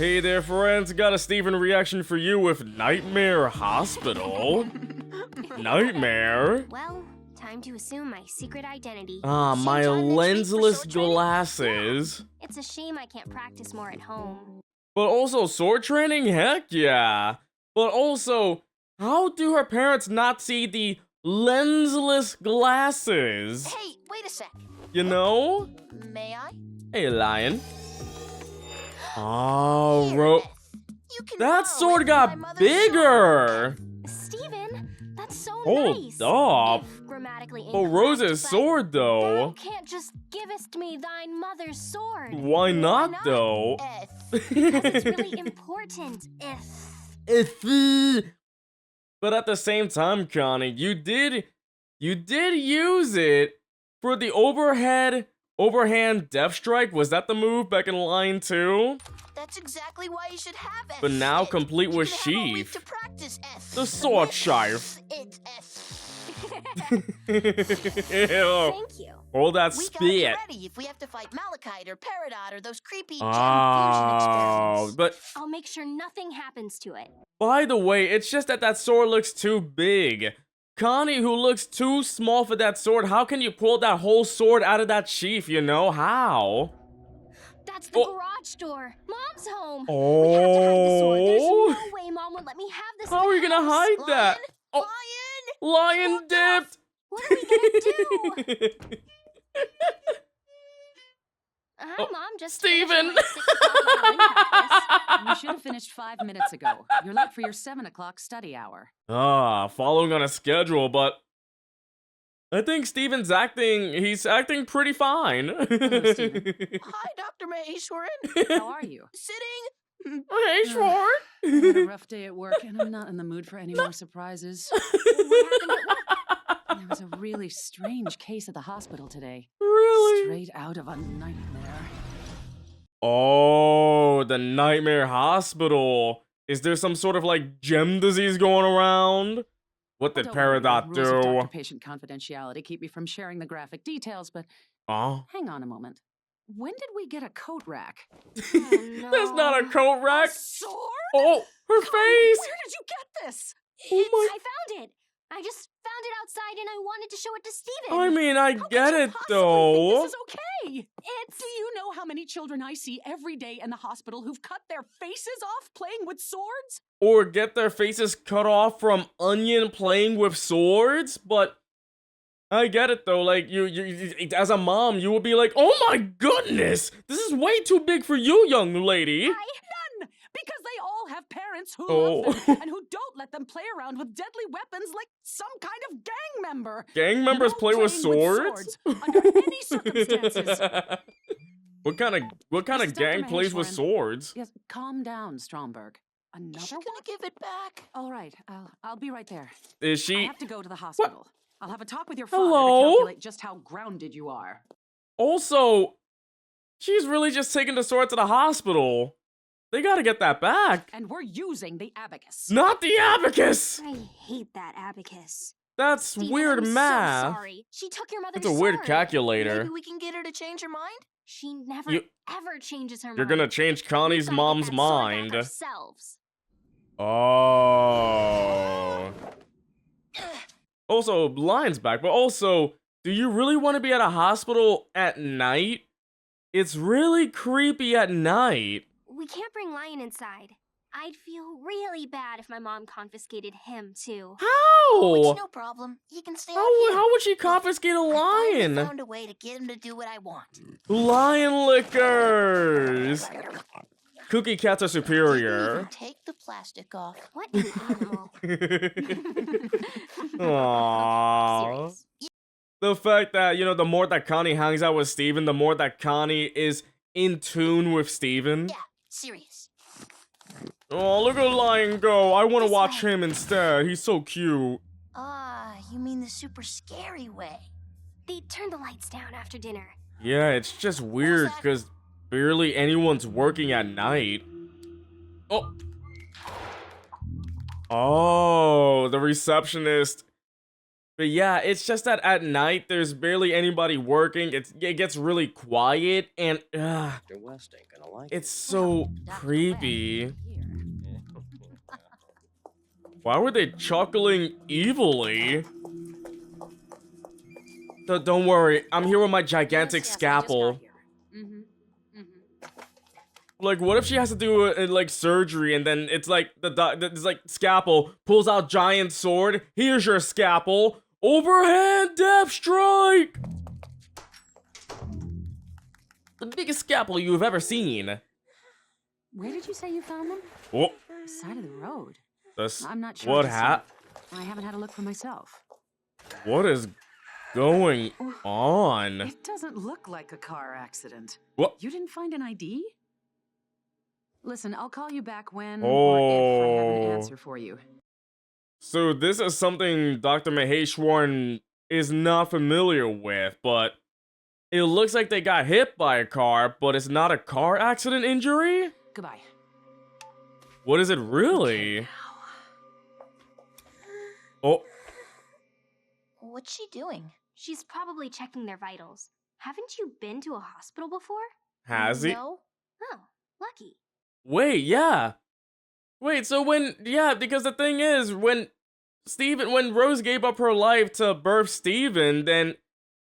Hey there, friends. Got a Steven reaction for you with Nightmare Hospital. Nightmare? Well, time to assume my secret identity. Ah, my Showtime next week for lensless sword training? glasses. Yeah. It's a shame I can't practice more at home. But also sword training? Heck yeah. But also, how do her parents not see the lensless glasses? Hey, wait a sec. You know? May I? Hey, lion. Oh, Here, Beth. You can that borrow sword it from got my mother's bigger. Steven, that's so Hold nice. up. If grammatically Oh, incorrect, Rose's but sword, though. Thou can't just givest me thine mother's sword. Why not, though? F. Because it's really important. If. But at the same time, Connie, you did use it for the overhand death strike. Was that the move back in line 2? That's exactly why you should have F. But now Shit. complete You with can have a week sheath. to practice F. The sword With sheath. It's F. Ew. Thank you. Hold that We got spit. you ready if we have to fight Malachite or Peridot or those creepy gem fusion Oh, experiments. but I'll make sure nothing happens to it. by the way, it's just that that sword looks too big. Connie, who looks too small for that sword, how can you pull that whole sword out of that sheath, you know? How? That's the Oh. garage door. Mom's home. We have to hide the sword. There's Oh. no way Mom would let me have this. How are you gonna hide Lion? that? Oh. Lion? Lion dipped! What are we gonna do? Hi, Oh, Mom. Just Steven. finishing my 6 o'clock violin practice. You should have finished 5 minutes ago. You're late for your 7 o'clock study hour. Following on a schedule, but I think he's acting pretty fine. Hello, Steven. Hi, Dr. Maheshwaran. How are you? Sitting. Hey, Short. I had a rough day at work, and I'm not in the mood for any more surprises. What happened at work? There was a really strange case at the hospital today. Really? Straight out of a nightmare. Oh, the Nightmare Hospital. Is there some sort of like gem disease going around? What did Don't worry, the Peridot rules of do? doctor-patient confidentiality keep me from sharing the graphic details, but Oh, hang on a moment. When did we get a coat rack? Oh, that's not a no. coat rack. A sword? Oh, her Connie, face. Where did you get this? Oh my. I found it. I just found it outside and I wanted to show it to Steven. I mean, I How get could you it possibly though. think this is okay? Do you know how many children I see every day in the hospital who've cut their faces off playing with swords? Or get their faces cut off from Onion playing with swords, but I get it though. Like you as a mom, you would be like, "Oh my goodness, this is way too big for you, young lady." None! Because they all have parents who Oh. love them and who don't let them play around with deadly weapons like some kind of gang member. Gang members No play with playing swords? under any circumstances. What kind of This is gang Dr. plays with Maheshwaran. swords? Yes, calm down, Stromberg. Another She's one? gonna give it back. All right, I'll be right there. Is I she have to go to the hospital. I'll have a talk with your father Hello? to calculate just how grounded you are. also? She's really just taking the sword to the hospital. They gotta get that back. And we're using the abacus. Not the abacus. I hate that abacus. That's Steven, weird I'm math. So sorry. She took your mother's It's a weird sword. calculator. Maybe we can get her to change her mind? She never ever changes her mind. You're gonna change We've Connie's gotta get mom's that sword back mind. ourselves. Oh. Also, Lion's back, but also, do you really want to be at a hospital at night? It's really creepy at night. We can't bring Lion inside. I'd feel really bad if my mom confiscated him too. Oh, it's How? no problem. He can stay out here. How would she confiscate a I finally lion? found a way to get him to do what I want. Lion lickers! Cookie cats are Didn't superior. even take the plastic off. What an animal. Aww. Serious. The fact that, you know, the more that Connie hangs out with Steven, the more that Connie is in tune with Steven. Yeah, serious. Oh, look at Lion go. I want to This watch way. him instead. He's so cute. Ah, you mean the super scary way. They turned the lights down after dinner. Yeah, it's just weird that? because barely anyone's working at night. Oh. Oh, the receptionist But yeah, it's just that at night there's barely anybody working. It gets really quiet and Mr. West ain't gonna like it's so Dr. creepy. West, here. Why were they chuckling evilly? Don't worry, I'm here with my gigantic scalpel. Like, what if she has to do like surgery and then it's like it's like scalpel pulls out giant sword. Here's your scalpel. Overhand death strike. The biggest scalpel you've ever seen. Where did you say you found them? Oh, The side of the road. that's I'm not sure. what just happened. yet. I haven't had a look for myself. What is going on? It doesn't look like a car accident. What? You didn't find an ID? Listen, I'll call you back when or if I have an answer for you. So this is something Dr. Maheshwaran is not familiar with, but it looks like they got hit by a car, but it's not a car accident injury? Goodbye. What is it really? Oh, What's she doing? She's probably checking their vitals. Haven't you been to a hospital before? has he? No. Oh, lucky. Wait, yeah. Wait, so yeah, because the thing is, when Rose gave up her life to birth Steven, then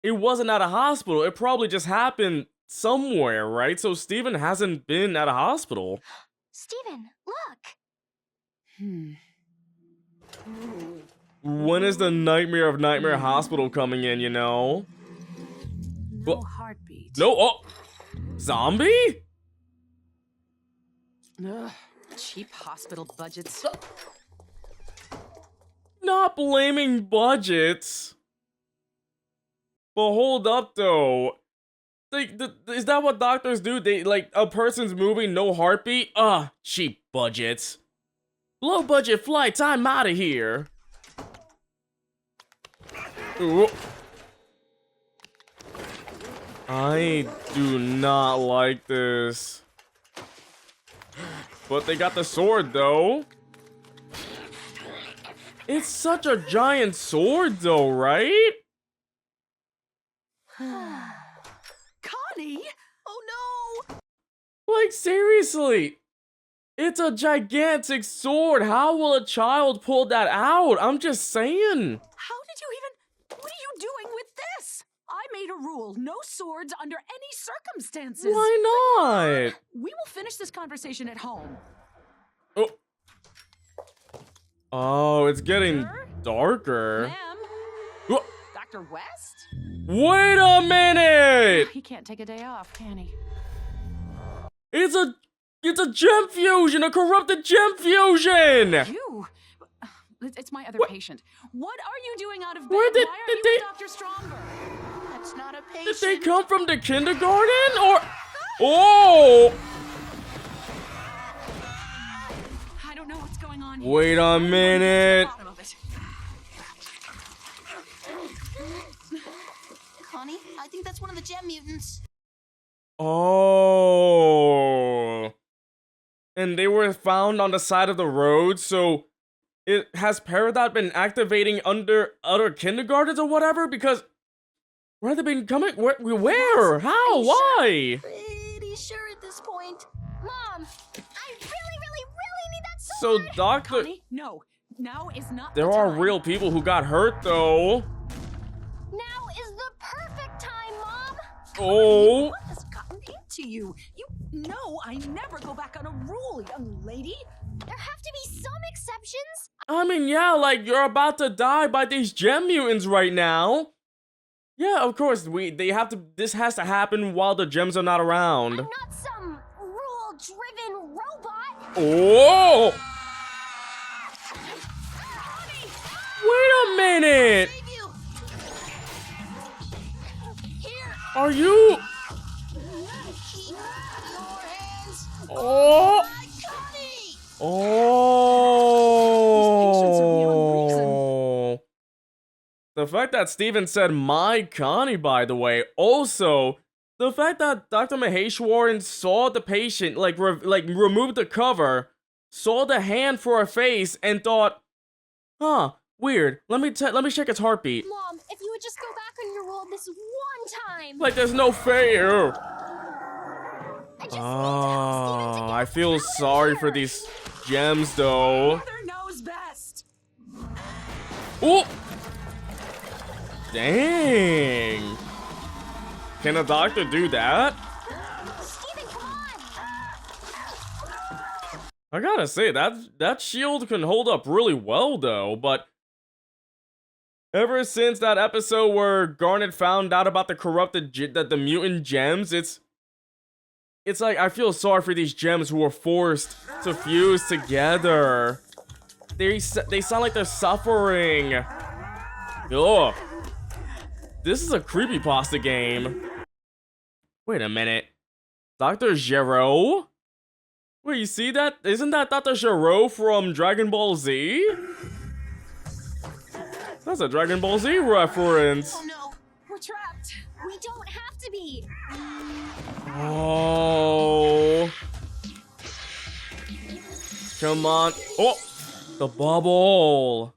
it wasn't at a hospital. It probably just happened somewhere, right? So Steven hasn't been at a hospital. Steven, look! When is the Nightmare of Nightmare Hospital coming in, you know? No heartbeat. No, oh! Zombie? Ugh, cheap hospital budgets. Not blaming budgets. But hold up, though. Is that what doctors do? They, like, a person's moving, no heartbeat? Cheap budgets. Low budget flights, I'm out of here. Ooh. I do not like this. But they got the sword, though. It's such a giant sword, though, right? Connie! Oh no! Like, seriously. It's a gigantic sword. How will a child pull that out? I'm just saying. How did you even... What are you doing with this? I made a rule. No swords under any circumstances. Why not? We will finish this conversation at home. Oh. Oh, it's getting Sir? darker. Ma'am? Oh, Dr. West? wait a minute! He can't take a day off, can he? It's a gem fusion, a corrupted gem fusion! You? It's my other patient. What are you doing out of bed? Where did- Why are did you they- with Dr. Stronger? That's not a Did patient. they come from the kindergarten? Or... Oh! I don't know what's going on here. Wait a minute. Bottom of it. Connie, I think that's one of the gem mutants. Oh. And they were found on the side of the road, so... Has Peridot been activating under other kindergartens or whatever? Because... Where have they been coming? Where? How? Why? Pretty sure at this point. Mom, I really need that So, sword! Doctor... Connie, no. Now is not There the are time. real people who got hurt, though. Now is the perfect time, Mom! Oh. What has gotten into you? You know I never go back on a rule, young lady. There have to be some exceptions! I mean, yeah, like, you're about to die by these gem mutants right now. Yeah, of course, this has to happen while the gems are not around. I'm not some rule-driven robot! Oh! Wait a minute! Save you. Here, Are you... keep your hands Oh! on Connie. Oh! The fact that Steven said my Connie, by the way, also, the fact that Dr. Maheshwaran saw the patient, removed the cover, saw the hand for a face, and thought, huh, Weird. Let me check its heartbeat. Mom, if you would just go back on your role this one time. Like there's no fair. I just need to help Steven to get I us feel out of sorry here. for these gems though. Mother knows best. Oh! Dang. Can a doctor do that? Steven, come on. I gotta say, that shield can hold up really well though, but ever since that episode where Garnet found out about the the mutant gems, it's like I feel sorry for these gems who were forced to fuse together. They sound like they're suffering. Ugh. This is a creepypasta game. Wait a minute. Dr. Gero? Wait, you see that? Isn't that Dr. Gero from Dragon Ball Z? That's a Dragon Ball Z reference. Oh no. We're trapped. We don't have to be. Oh. Come on. Oh, the bubble.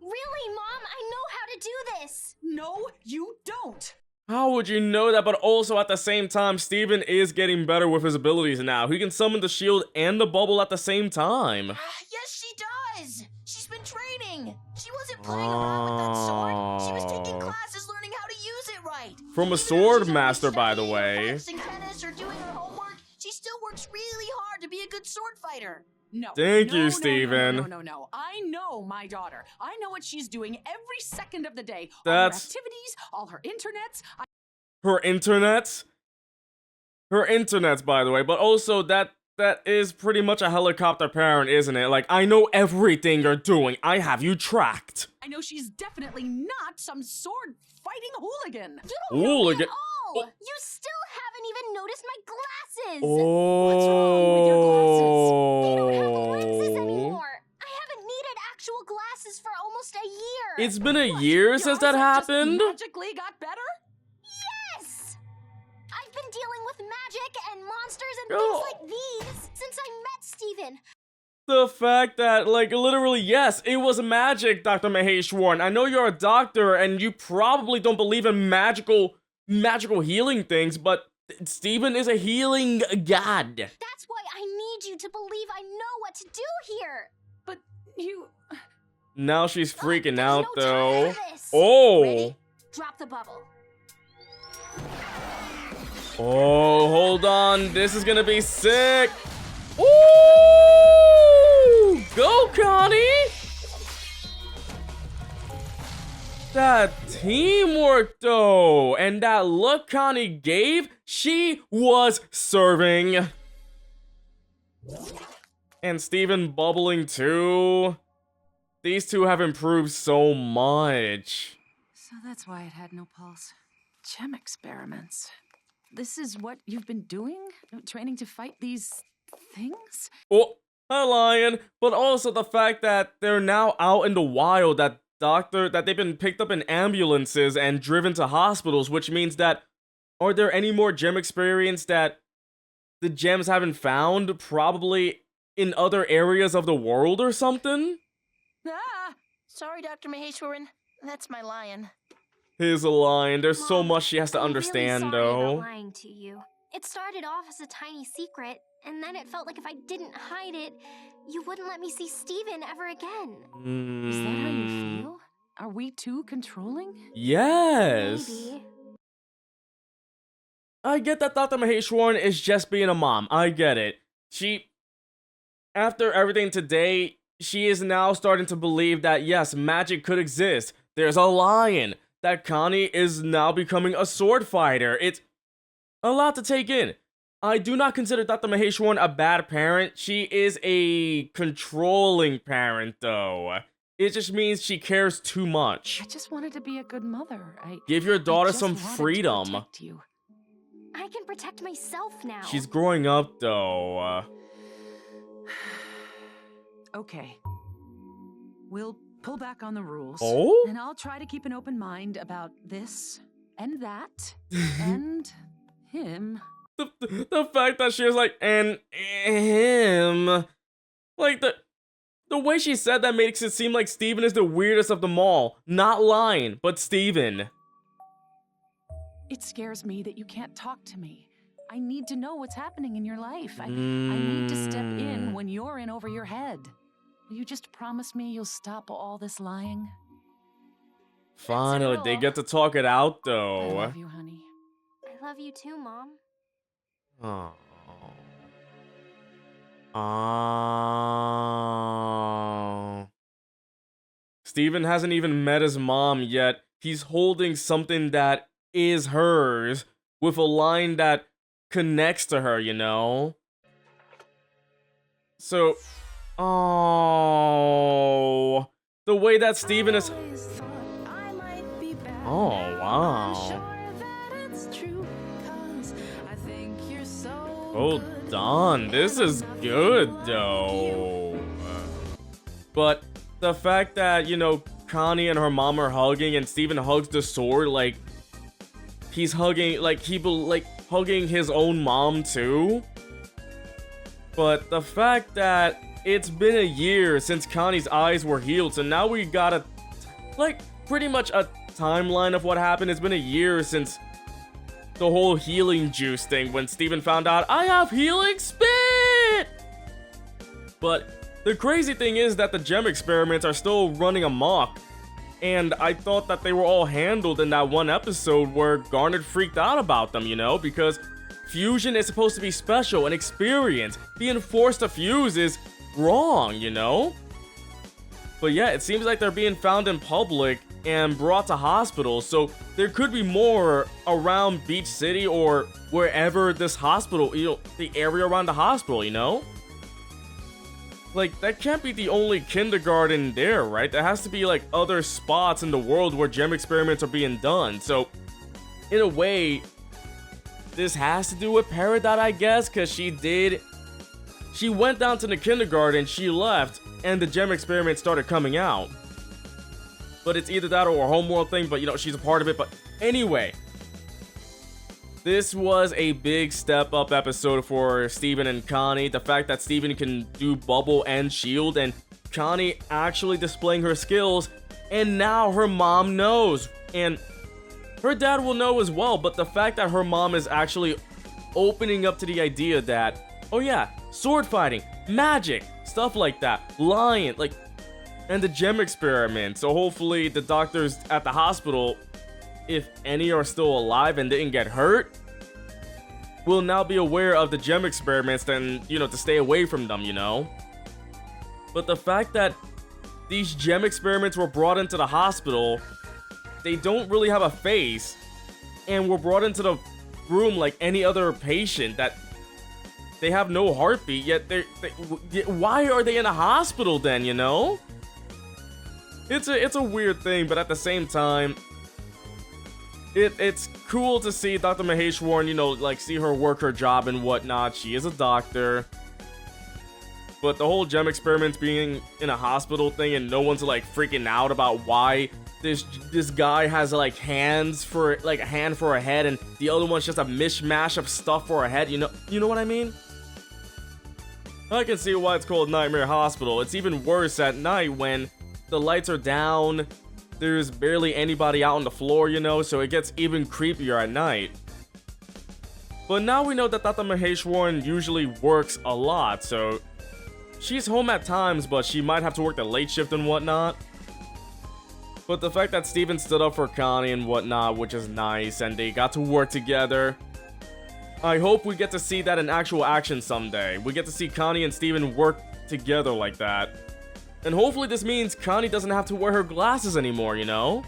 Really, Mom? I know how to do this. No, you don't. How would you know that? But also at the same time, Steven is getting better with his abilities now. He can summon the shield and the bubble at the same time. Yes, she does. She's been training. She wasn't playing around with that sword. She was taking classes learning how to use it right. From a Even though sword she's only master, by the studying, way. practicing tennis or doing her homework, she still works really hard to be a good sword fighter. No. Thank you, No, Steven. No. I know my daughter. I know what she's doing every second of the day. That's- all her activities, all her internets. Her internets? Her internets, by the way, but also that is pretty much a helicopter parent, isn't it? Like, I know everything you're doing. I have you tracked. I know she's definitely not some sword fighting hooligan. You don't know me Hooligan. at all. You still haven't even noticed my glasses. What's wrong with your glasses? They don't have Oh. lenses anymore. I haven't needed actual glasses for almost a year. It's been a What, year your since that eyesight just happened? magically got better? Yes! I've been dealing with magic and monsters and Oh. things like these since I met Steven. The fact that, like, literally, yes, it was magic, Dr. Maheshwaran. I know you're a doctor and you probably don't believe in magical healing things, but Steven is a healing god. That's why I need you to believe I know what to do here. But you... Now she's freaking There's out, no though. time for this. Oh. Ready? Drop the bubble. Oh, hold on. This is gonna be sick. Ooh! Go, Connie! That teamwork, though. And that look Connie gave, she was serving. And Steven bubbling, too. These two have improved so much. So that's why it had no pulse. Gem experiments. This is what you've been doing? Training to fight these things? Oh, hi, Lion. But also the fact that they're now out in the wild, that they've been picked up in ambulances and driven to hospitals, which means that, are there any more gem experience that the gems haven't found? Probably in other areas of the world or something? Ah! Sorry, Dr. Maheshwaran. That's my lion. Here's a lion. There's so Mom, much she has to I'm understand, really sorry about though. lying to you. It started off as a tiny secret, and then it felt like if I didn't hide it, you wouldn't let me see Steven ever again. Is that how you feel? Are we too controlling? Yes. Maybe. I get that Dr. Maheshwaran is just being a mom. I get it. After everything today, she is now starting to believe that, yes, magic could exist. There's a lion. That Connie is now becoming a sword fighter. It's a lot to take in. I do not consider Dr. Maheshwaran a bad parent. She is a controlling parent, though. It just means she cares too much. I just wanted to be a good mother. Give your I daughter just some wanted to freedom. protect you. I can protect myself now. She's growing up, though. Okay. We'll pull back on the rules. Oh? And I'll try to keep an open mind about this and that and him. The fact that she was like, and him. Like, The way she said that makes it seem like Steven is the weirdest of them all. Not lying, but Steven. It scares me that you can't talk to me. I need to know what's happening in your life. I need to step in when you're in over your head. Will you just promise me you'll stop all this lying? Finally, they get to talk it out, I though. love you, honey. I love you too, Mom. Oh. Oh. Steven hasn't even met his mom yet. He's holding something that is hers with a line that connects to her, you know? So, oh, the way that Steven is. Oh, wow. Hold on, this is good though. But the fact that, you know, Connie and her mom are hugging and Steven hugs the sword, like he's hugging, like hugging his own mom too. But the fact that it's been a year since Connie's eyes were healed, so now we got a, like, pretty much a timeline of what happened. It's been a year since the whole healing juice thing when Steven found out, I have healing spit! But the crazy thing is that the gem experiments are still running amok. And I thought that they were all handled in that one episode where Garnet freaked out about them, you know? Because fusion is supposed to be special and experience. Being forced to fuse is wrong, you know? But yeah, it seems like they're being found in public and brought to hospitals, so there could be more around Beach City or wherever this hospital, you know, the area around the hospital, you know? Like, that can't be the only kindergarten there, right? There has to be, like, other spots in the world where gem experiments are being done, so in a way, this has to do with Peridot, I guess, because she went down to the kindergarten, she left, and the gem experiment started coming out. But it's either that or a homeworld thing, but you know, she's a part of it. But anyway, this was a big step up episode for Steven and Connie. The fact that Steven can do bubble and shield, and Connie actually displaying her skills, and now her mom knows, and her dad will know as well. But the fact that her mom is actually opening up to the idea that, oh yeah, sword fighting, magic, stuff like that, lying, like, and the gem experiment. So hopefully the doctors at the hospital, if any are still alive and didn't get hurt, will now be aware of the gem experiments, then, you know, to stay away from them, you know? But the fact that these gem experiments were brought into the hospital, they don't really have a face, and were brought into the room like any other patient, that they have no heartbeat, yet why are they in a hospital then, you know? It's a weird thing, but at the same time, it's cool to see Dr. Maheshwaran, you know, like, see her work her job and whatnot. She is a doctor. But the whole gem experiments being in a hospital thing and no one's like freaking out about why this guy has like hands for, like, a hand for a head and the other one's just a mishmash of stuff for a head, you know what I mean? I can see why it's called Nightmare Hospital. It's even worse at night when the lights are down, there's barely anybody out on the floor, you know, so it gets even creepier at night. But now we know that Dr. Maheshwaran usually works a lot, so she's home at times, but she might have to work the late shift and whatnot. But the fact that Steven stood up for Connie and whatnot, which is nice, and they got to work together, I hope we get to see that in actual action someday. We get to see Connie and Steven work together like that. And hopefully this means Connie doesn't have to wear her glasses anymore, you know?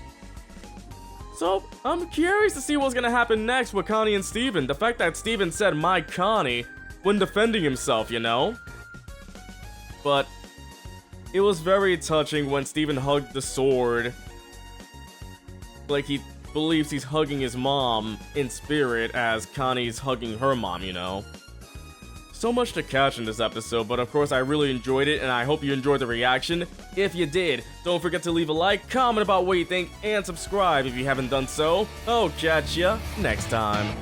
So, I'm curious to see what's gonna happen next with Connie and Steven. The fact that Steven said, my Connie, when defending himself, you know? But it was very touching when Steven hugged the sword. Like he believes he's hugging his mom in spirit as Connie's hugging her mom, you know? So much to catch in this episode, but of course I really enjoyed it and I hope you enjoyed the reaction. If you did, don't forget to leave a like, comment about what you think, and subscribe if you haven't done so. I'll catch ya next time.